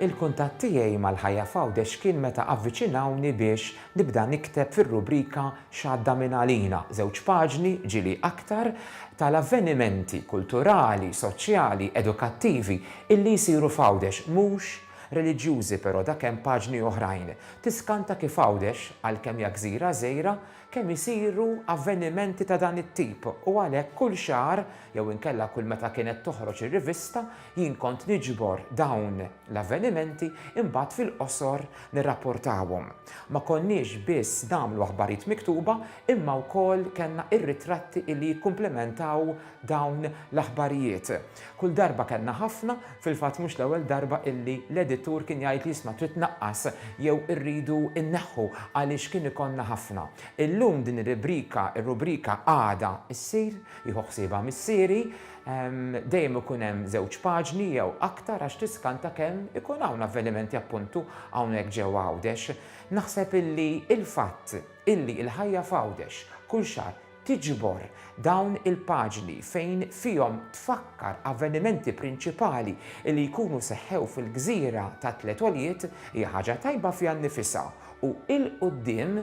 Il-kuntatt tiegħi mal-Ħajja Fawdex kien meta avviċinawni biex nibda nikteb fir-rubrika X'għadda minn għalina, żewġ paġni ġieli aktar tal-avvenimenti kulturali, soċjali, edukattivi illi jsiru f'Għawdex mhux reliġjużi però dakemm paġni oħrajn. Tiskanta kif Għawdex għalkemm hija gżira żgħira kemm isiru avvenimenti ta' dan it-tip u għalhekk kull xahar jew inkella kull meta kienet toħroġ ir-rivista jien kont niġbor dawn l-avvenimenti imbagħad fil-qosor nirrapportawhom. Ma konniex biss nagħmlu aħbarijiet miktuba imma wkoll kellna ir-ritratti li jikkumplementaw dawn l-aħbarijiet. Kull darba kellna ħafna, fil-fatt mhux l-ewwel darba illi l-editur kien jgħid li isma' trid tnaqqas jew irridu inneħħu għaliex kien ikollna ħafna. Illum din ir-rubrika għada issir, jieħu ħsiebha missieri, dejjem ikun hemm żewġ paġni jew aktar għax tiskanta kemm ikun hawn avvenimenti appuntu hawnhekk ġewwa Għawdex. Naħseb illi il-fatt illi l-Ħajja f'Għawdex kull xahar tiġbor dawn il-paġni fejn fihom tfakkar avvenimenti prinċipali li jkunu seħħew fil-gżira ta' Tliet Għoljiet hija ħaġa tajba fiha nnifisha u il-quddiem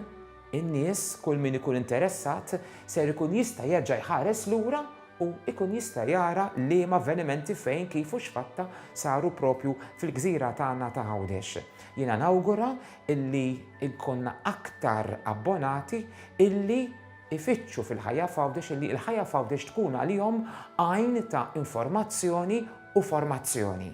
in-nies kull min ikun interessat ser ikun jista' jerġa' jħares lura u ikun jista' jara liema avvenimenti fejn kif u x'fatta saru propju fil-gżira tagħna ta' Għawdex. Jiena nawgura illi jkollna aktar abbonati illi ifittxu fil-Ħajja F'Għawdex illi l-Ħajja F'Għawdex tkun għalihom għajn ta' informazzjoni u formazzjoni.